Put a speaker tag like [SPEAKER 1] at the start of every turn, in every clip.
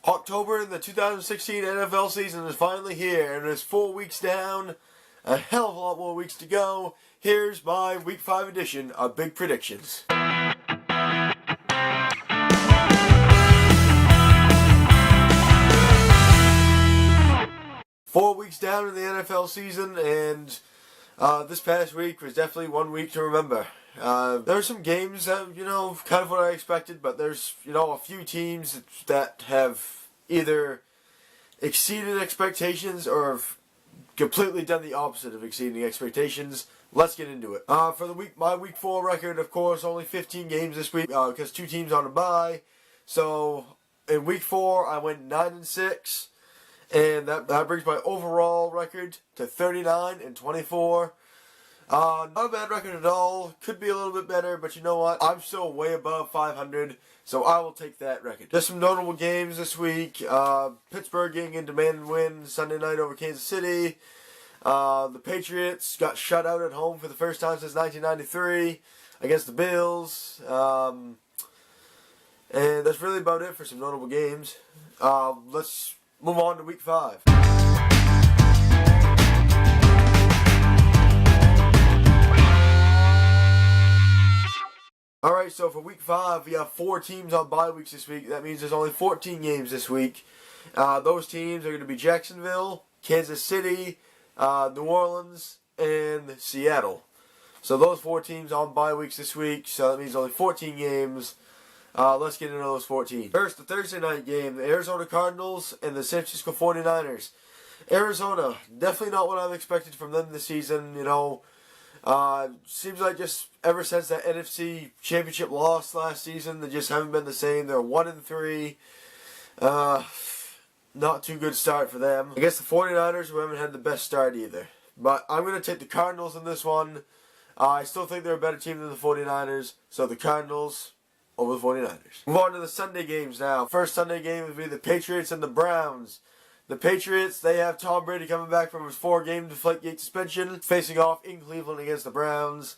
[SPEAKER 1] October in the 2016 NFL season is finally here, and it's 4 weeks down, a hell of a lot more weeks to go. Here's my Week 5 edition of Big Predictions. Four weeks down in the NFL season, and this past week was definitely one week to remember. There are some games that, kind of what I expected, but there's, a few teams that have either exceeded expectations or have completely done the opposite of exceeding expectations. Let's get into it. For the week, my Week 4 record, of course, only 15 games this week because two teams on a bye. So in Week 4, I went 9-6, and that brings my overall record to 39-24. Not a bad record at all. Could be a little bit better, but you know what? I'm still way above 500, so I will take that record. Just some notable games this week. Pittsburgh getting a demanding win Sunday night over Kansas City. The Patriots got shut out at home for the first time since 1993 against the Bills. And that's really about it for some notable games. Let's move on to Week 5. Alright, so for Week 5, we have 4 teams on bye weeks this week. That means there's only 14 games this week. Those teams are going to be Jacksonville, Kansas City, New Orleans, and Seattle. So those 4 teams on bye weeks this week, so that means only 14 games. Let's get into those 14. First, the Thursday night game, the Arizona Cardinals and the San Francisco 49ers. Arizona, definitely not what I've expected from them this season, Seems like just ever since that NFC Championship loss last season, they just haven't been the same. They're 1-3. Not too good start for them. I guess the 49ers, who haven't had the best start either. But I'm going to take the Cardinals in this one. I still think they're a better team than the 49ers, so the Cardinals over the 49ers. Move on to the Sunday games now. First Sunday game would be the Patriots and the Browns. The Patriots, they have Tom Brady coming back from his 4-game Deflategate suspension, facing off in Cleveland against the Browns.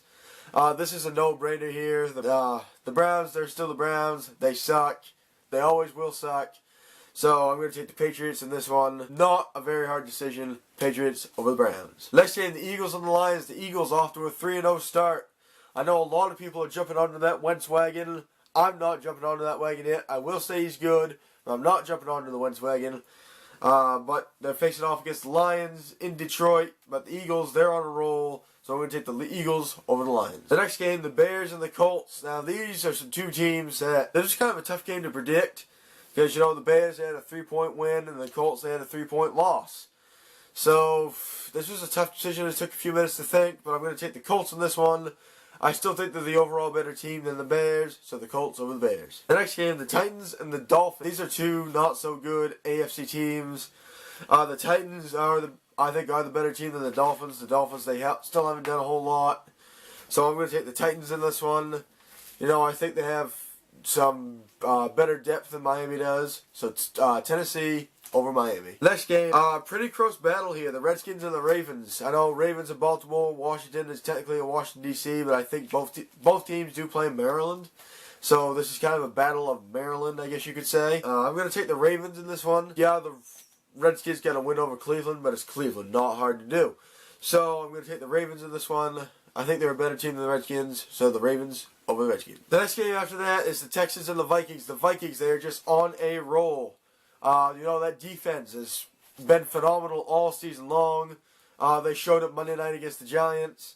[SPEAKER 1] This is a no-brainer here. The Browns, they're still the Browns. They suck. They always will suck. So I'm going to take the Patriots in this one. Not a very hard decision. Patriots over the Browns. Next game, the Eagles and the Lions. The Eagles off to a 3-0 start. I know a lot of people are jumping onto that Wentz wagon. I'm not jumping onto that wagon yet. I will say he's good, but I'm not jumping onto the Wentz wagon. But they're facing off against the Lions in Detroit. But the Eagles, they're on a roll. So I'm going to take the Eagles over the Lions. The next game, the Bears and the Colts. Now, these are some two teams that, they're just kind of a tough game to predict. Because, the Bears, they had a 3-point win, and the Colts, they had a 3-point loss. So, this was a tough decision. It took a few minutes to think, but I'm going to take the Colts in this one. I still think they're the overall better team than the Bears, so the Colts over the Bears. The next game, the Titans and the Dolphins. These are two not-so-good AFC teams. The Titans I think are the better team than the Dolphins. The Dolphins, they still haven't done a whole lot. So I'm going to take the Titans in this one. I think they have some better depth than Miami does. So it's Tennessee over Miami. Next game, pretty close battle here. The Redskins and the Ravens. I know Ravens in Baltimore. Washington is technically in Washington, D.C., but I think both teams do play in Maryland. So this is kind of a battle of Maryland, I guess you could say. I'm going to take the Ravens in this one. Yeah, the Redskins got a win over Cleveland, but it's Cleveland. Not hard to do. So I'm going to take the Ravens in this one. I think they're a better team than the Redskins, so the Ravens over the Redskins. The next game after that is the Texans and the Vikings. The Vikings, they're just on a roll. That defense has been phenomenal all season long. They showed up Monday night against the Giants.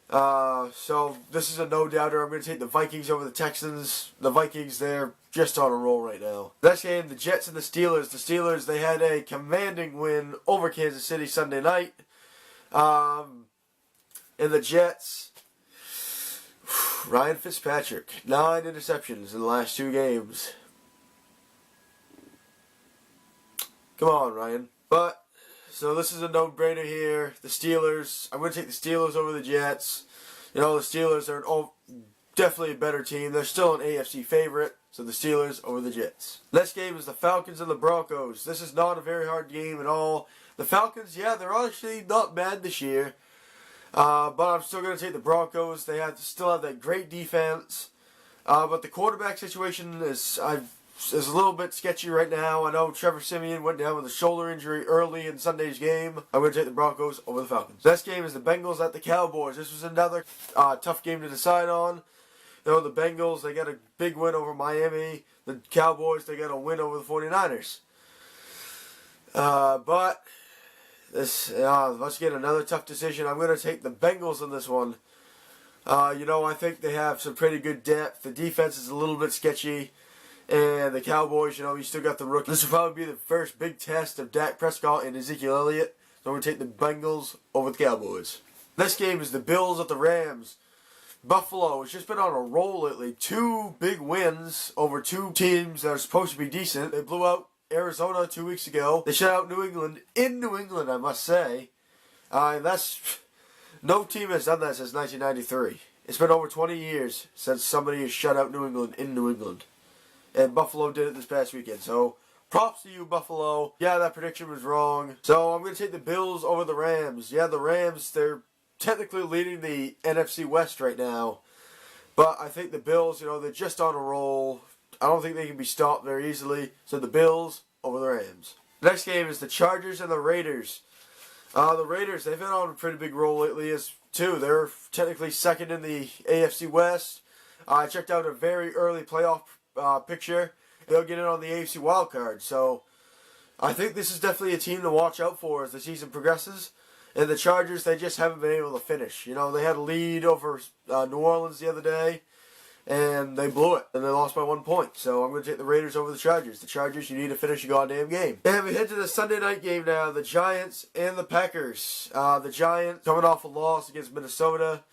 [SPEAKER 1] So this is a no-doubter. I'm going to take the Vikings over the Texans. The Vikings, they're just on a roll right now. Next game, the Jets and the Steelers. The Steelers, they had a commanding win over Kansas City Sunday night. And the Jets, Ryan Fitzpatrick, 9 interceptions in the last 2 games. Come on, Ryan. But, so this is a no-brainer here. The Steelers, I'm going to take the Steelers over the Jets. The Steelers are definitely a better team. They're still an AFC favorite, so the Steelers over the Jets. Next game is the Falcons and the Broncos. This is not a very hard game at all. The Falcons, yeah, they're actually not bad this year. But I'm still going to take the Broncos. They still have that great defense. But the quarterback situation is, is a little bit sketchy right now. I know Trevor Siemian went down with a shoulder injury early in Sunday's game. I'm going to take the Broncos over the Falcons. Next game is the Bengals at the Cowboys. This was another tough game to decide on. You know, the Bengals, they got a big win over Miami. The Cowboys, they got a win over the 49ers. But this, let's get another tough decision. I'm going to take the Bengals in this one. You know, I think they have some pretty good depth. The defense is a little bit sketchy. And the Cowboys, you know, you still got the rookie. This will probably be the first big test of Dak Prescott and Ezekiel Elliott. So I'm going to take the Bengals over the Cowboys. Next game is the Bills at the Rams. Buffalo has just been on a roll lately. 2 big wins over 2 teams that are supposed to be decent. They blew out Arizona 2 weeks ago. They shut out New England in New England, I must say. No team has done that since 1993. It's been over 20 years since somebody has shut out New England in New England. And Buffalo did it this past weekend. So, props to you, Buffalo. Yeah, that prediction was wrong. So, I'm going to take the Bills over the Rams. Yeah, the Rams, they're technically leading the NFC West right now. But I think the Bills, you know, they're just on a roll. I don't think they can be stopped very easily. So, the Bills over the Rams. Next game is the Chargers and the Raiders. The Raiders, they've been on a pretty big roll lately too. They're technically second in the AFC West. I checked out a very early playoff picture. They'll get in on the AFC wildcard. So I think this is definitely a team to watch out for as the season progresses. And the Chargers, they just haven't been able to finish. You know, they had a lead over New Orleans the other day, and they blew it, and they lost by 1 point. So I'm going to take the Raiders over the Chargers. The Chargers, you need to finish your goddamn game. And we head to the Sunday night game now, the Giants and the Packers. The Giants coming off a loss against Minnesota.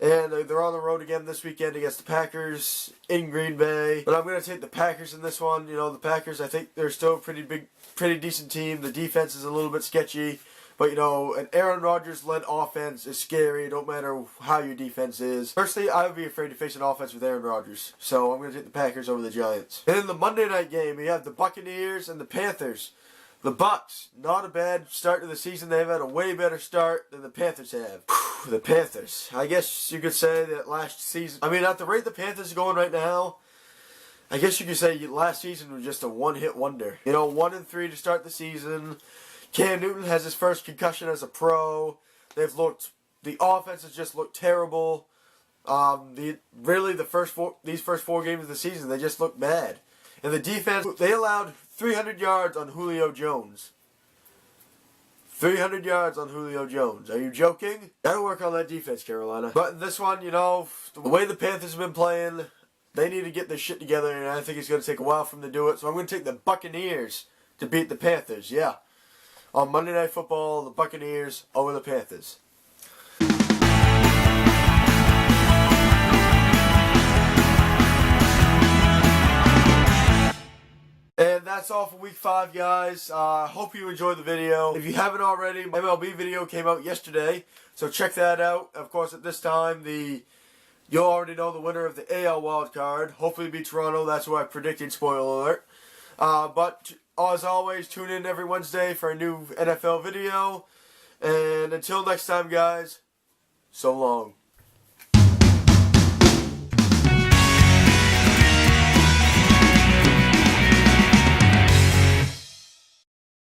[SPEAKER 1] And they're on the road again this weekend against the Packers in Green Bay. But I'm going to take the Packers in this one. You know, the Packers, I think they're still a pretty decent team. The defense is a little bit sketchy. But, you know, an Aaron Rodgers-led offense is scary. It don't matter how your defense is. Personally, I would be afraid to face an offense with Aaron Rodgers. So I'm going to take the Packers over the Giants. And in the Monday night game, we have the Buccaneers and the Panthers. The Bucs, not a bad start to the season. They've had a way better start than the Panthers have. The Panthers. I guess you could say that last season... I mean, at the rate the Panthers are going right now, I guess you could say last season was just a one-hit wonder. You know, 1-3 to start the season. Cam Newton has his first concussion as a pro. The offense has just looked terrible. These first 4 games of the season, they just look bad. And the defense, they allowed 300 yards on Julio Jones. 300 yards on Julio Jones. Are you joking? Gotta work on that defense, Carolina. But in this one, you know, the way the Panthers have been playing, they need to get their shit together, and I think it's going to take a while for them to do it. So I'm going to take the Buccaneers to beat the Panthers. Yeah. On Monday Night Football, the Buccaneers over the Panthers. And that's all for week 5, guys. Hope you enjoyed the video. If you haven't already, MLB video came out yesterday, so check that out. Of course, at this time, you'll already know the winner of the AL wildcard. Hopefully it'll be Toronto. That's what I predicted, spoiler alert. But as always, tune in every Wednesday for a new NFL video. And until next time, guys, so long.